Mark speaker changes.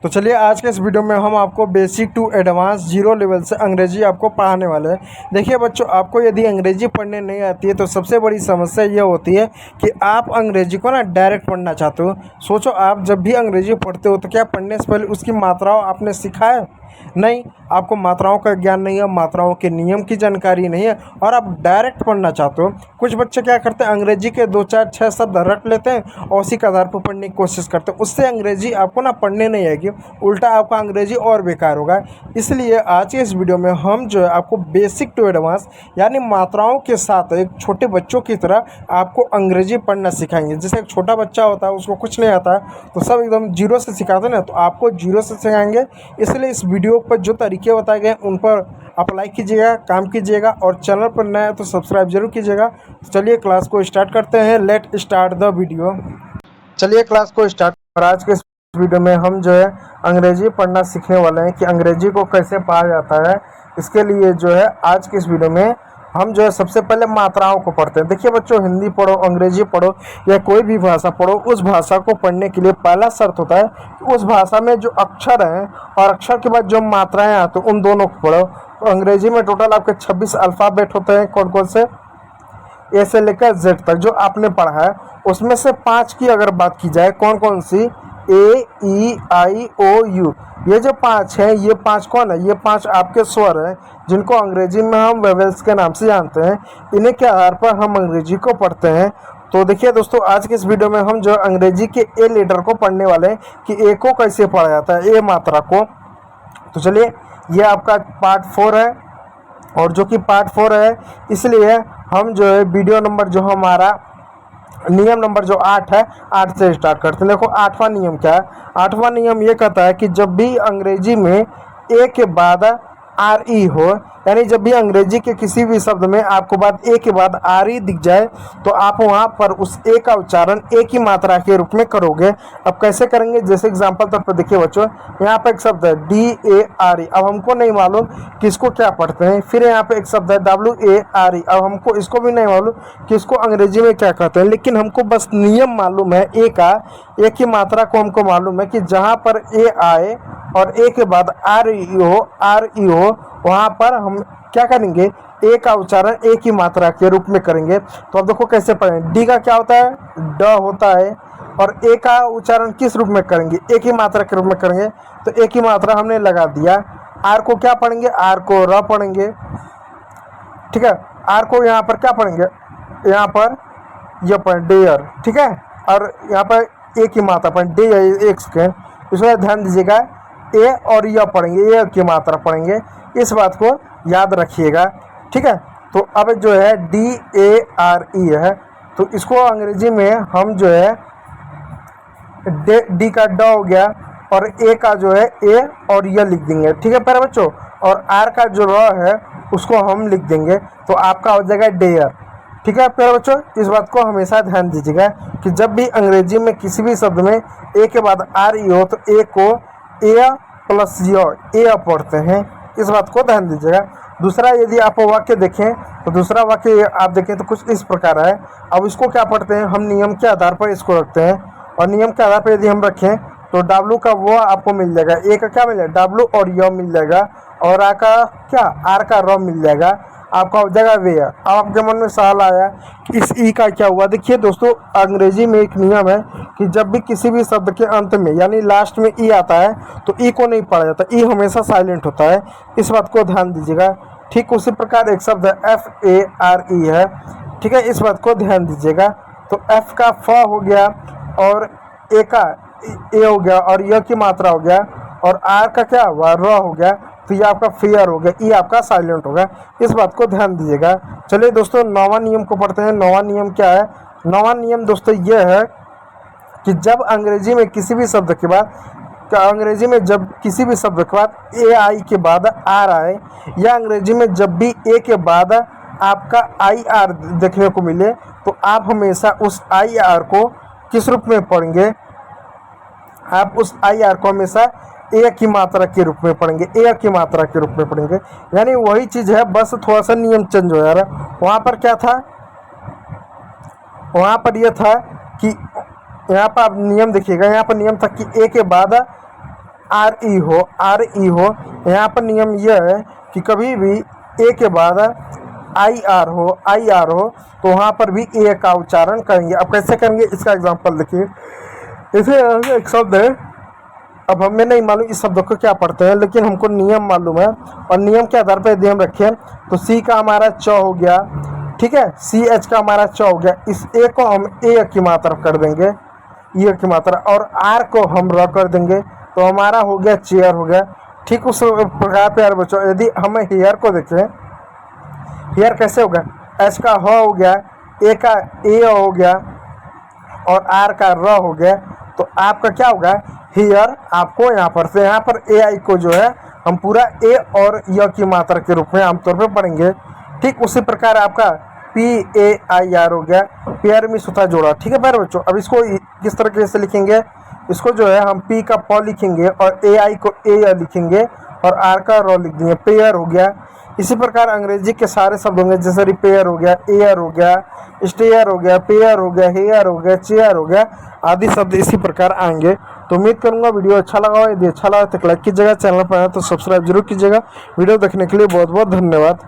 Speaker 1: तो चलिए आज के इस वीडियो में हम आपको basic to advance zero level से अंग्रेजी आपको पढ़ाने वाले हैं। देखिए बच्चों, आपको यदि अंग्रेजी पढ़ने नहीं आती है तो सबसे बड़ी समस्या ये होती है कि आप अंग्रेजी को ना डायरेक्ट पढ़ना चाहते हो। सोचो, आप जब भी अंग्रेजी पढ़ते हो तो क्या पढ़ने से पहले उसकी मात्राओं आपने सीखा है? नहीं, आपको मात्राओं का ज्ञान नहीं है, मात्राओं के नियम की जानकारी नहीं है और आप डायरेक्ट पढ़ना चाहते हो। कुछ बच्चे क्या करते हैं, अंग्रेजी के 2 4 6 शब्द रट लेते हैं और उसी के आधार पर पढ़ने की कोशिश करते हैं। उससे अंग्रेजी आपको ना पढ़ने नहीं आएगी, उल्टा आपका अंग्रेजी और बेकार होगा। इसलिए आज के इस वीडियो में हम जो है आपको बेसिक टू एडवांस यानी मात्राओं के साथ एक छोटे बच्चों की तरह आपको अंग्रेजी पढ़ना सिखाएंगे। जैसे एक छोटा बच्चा होता है, उसको कुछ नहीं आता है तो सब एकदम जीरो से सिखाते हैं ना, तो आपको जीरो से सिखाएंगे। इसलिए इस वीडियो पर जो तरीके बताए गए उन पर आप लाइक कीजिएगा, काम कीजिएगा और चैनल पर नया है तो सब्सक्राइब जरूर कीजिएगा। तो चलिए क्लास को स्टार्ट करते हैं। Let start the video. चलिए क्लास को स्टार्ट। और आज के इस वीडियो में हम जो है अंग्रेजी पढ़ना सीखने वाले हैं कि अंग्रेजी को कैसे पढ़ा जाता है। इसके लिए जो है आज के इस वीडियो में हम जो है सबसे पहले मात्राओं को पढ़ते हैं। देखिए बच्चों, हिंदी पढ़ो, अंग्रेजी पढ़ो या कोई भी भाषा पढ़ो, उस भाषा को पढ़ने के लिए पहला शर्त होता है कि उस भाषा में जो अक्षर हैं और अक्षर के बाद जो मात्राएं आती हैं उन दोनों को पढ़ो। तो अंग्रेजी में टोटल आपके 26 अल्फ़ाबेट होते हैं। कौन कौन से? ए से लेकर जेड तक जो आपने पढ़ा है, उसमें से 5 की अगर बात की जाए, कौन कौन सी? ए, ई, आई, ओ, यू। ये जो 5 हैं, ये 5 कौन है? ये 5 आपके स्वर हैं जिनको अंग्रेजी में हम वेवेल्स के नाम से जानते हैं। इन्हीं के आधार पर हम अंग्रेजी को पढ़ते हैं। तो देखिए दोस्तों, आज के इस वीडियो में हम जो अंग्रेजी के ए लेटर को पढ़ने वाले हैं कि ए को कैसे पढ़ा जाता है, ए मात्रा को। तो चलिए, ये आपका पार्ट 4 है और जो कि पार्ट 4 है, इसलिए हम जो है वीडियो नंबर जो हमारा नियम नंबर जो 8 है, 8 से स्टार्ट करते हैं। देखो 8वां नियम क्या है? 8वां नियम ये कहता है कि जब भी अंग्रेजी में ए के बाद आर ई हो, यानी जब भी अंग्रेजी के किसी भी शब्द में आपको बाद ए के बाद आर ई दिख जाए तो आप वहाँ पर उस ए का उच्चारण ए की मात्रा के रूप में करोगे। अब कैसे करेंगे? जैसे एग्जांपल तौर पर देखिए बच्चों, यहाँ पर एक शब्द है डी ए आर ई। अब हमको नहीं मालूम कि इसको क्या पढ़ते हैं। फिर यहाँ पे एक शब्द है डब्ल्यू ए आर ई। अब हमको इसको भी नहीं मालूम कि इसको अंग्रेजी में क्या कहते हैं, लेकिन हमको बस नियम मालूम है ए का। ए की मात्रा को हमको मालूम है कि जहाँ पर ए आए और ए के बाद आर ई हो, वहाँ पर हम क्या करेंगे? ए का उच्चारण ए की मात्रा के रूप में करेंगे। तो अब देखो कैसे पढ़ेंगे। डी का क्या होता है? ड होता है। और ए का उच्चारण किस रूप में करेंगे? ए की मात्रा के रूप में करेंगे। तो ए की मात्रा हमने लगा दिया। आर को क्या पढ़ेंगे? आर को र पढ़ेंगे। ठीक है, आर को यहाँ पर क्या पढ़ेंगे? यहाँ पर यह पढ़ें डेयर। ठीक है, और यहाँ पर ए की मात्रा पढ़ें डे। एक सेकेंड, इसमें ध्यान दीजिएगा, ए और यह पढ़ेंगे, ए की मात्रा पढ़ेंगे। इस बात को याद रखिएगा। ठीक है, तो अब जो है डी ए आर ई है, तो इसको अंग्रेजी में हम जो है डी का ड हो गया और ए का जो है ए और यह लिख देंगे। ठीक है प्यारे बच्चों, और आर का जो र है उसको हम लिख देंगे, तो आपका हो जाएगा डेयर। ठीक है प्यारे बच्चों, इस बात को हमेशा ध्यान दीजिएगा कि जब भी अंग्रेजी में किसी भी शब्द में ए के बाद आर ई हो तो ए को ए प्लस ए पढ़ते हैं। इस बात को ध्यान दीजिएगा। दूसरा, यदि आप वाक्य देखें तो दूसरा वाक्य आप देखें तो कुछ इस प्रकार है। अब इसको क्या पढ़ते हैं? हम नियम के आधार पर इसको रखते हैं, और नियम के आधार पर यदि हम रखें तो डब्लू का वो आपको मिल जाएगा, ए का क्या मिल जाएगा? डब्लू और य मिल जाएगा, और आ का क्या? आर का र मिल जाएगा। आपका हो जाएगा वे। अब आपके मन में सवाल आया कि इस ई का क्या हुआ? देखिए दोस्तों, अंग्रेजी में एक नियम है कि जब भी किसी भी शब्द के अंत में यानी लास्ट में ई आता है तो ई को नहीं पढ़ा जाता, ई हमेशा साइलेंट होता है। इस बात को ध्यान दीजिएगा। ठीक उसी प्रकार एक शब्द है एफ ए आर ई है। ठीक है, इस बात को ध्यान दीजिएगा। तो एफ का फ हो गया और ए का ए हो गया और य की मात्रा हो गया, और आर का क्या हुआ? र हो गया, तो ये आपका फेयर हो गया, ई आपका साइलेंट होगा। इस बात को ध्यान दीजिएगा। चलिए दोस्तों, 9वां नियम को पढ़ते हैं। 9वां नियम क्या है? 9वां नियम दोस्तों ये है कि जब अंग्रेजी में किसी भी शब्द के बाद ए आई के बाद आर आए, या अंग्रेजी में जब भी ए के बाद आपका आई आर देखने को मिले, तो आप हमेशा उस आई आर को किस रूप में पढ़ेंगे? आप उस आई आर को हमेशा ए की मात्रा के रूप में पढ़ेंगे, ए की मात्रा के रूप में पढ़ेंगे। यानी वही चीज़ है, बस थोड़ा सा नियम चेंज हो जा रहा है। वहाँ पर क्या था? वहाँ पर यह था कि यहाँ पर आप नियम देखिएगा, यहाँ पर नियम था कि ए के बाद RE हो, यहाँ पर नियम यह है कि कभी भी ए के बाद IR हो तो वहाँ पर भी ए का उच्चारण करेंगे। अब कैसे करेंगे इसका एग्जांपल देखिए। इसे एक शब्द है, अब हमें नहीं मालूम इस शब्द को क्या पढ़ते हैं, लेकिन हमको नियम मालूम है और नियम के आधार पर यदि हम रखें तो सी का हमारा च हो गया, ठीक है, CH का हमारा च हो गया, इस ए को हम ए की मात्रा कर देंगे, ई की मात्रा, और आर को हम र कर देंगे तो हमारा हो गया चेयर हो गया। ठीक उस प्रकार प्यारे बच्चों यदि हम हेयर को देखें, हेयर कैसे होगा, एच का ह हो गया, ए का ए हो गया और आर का र हो गया, तो आपका क्या होगा हेयर। आपको यहाँ पर से यहाँ पर AI को जो है हम पूरा ए और य की मात्रा के रूप में आमतौर पे पढ़ेंगे। ठीक उसी प्रकार आपका PAIR हो गया, पेयर में सुथा जोड़ा। ठीक है प्यारे बच्चों, अब इसको किस तरीके से लिखेंगे, इसको जो है हम P का प लिखेंगे और AI को A लिखेंगे और R का र लिख देंगे, पेयर हो गया। इसी प्रकार अंग्रेजी के सारे शब्द होंगे, जैसे रिपेयर हो गया, एयर हो गया, स्टेयर हो गया, पेयर हो गया, हेयर हो गया, चेयर हो गया, आदि शब्द इसी प्रकार आएंगे। तो उम्मीद करूंगा वीडियो अच्छा लगा हो, यदि अच्छा लगा तो लाइक कीजिएगा, चैनल पर आए तो सब्सक्राइब जरूर कीजिएगा। वीडियो देखने के लिए बहुत बहुत धन्यवाद।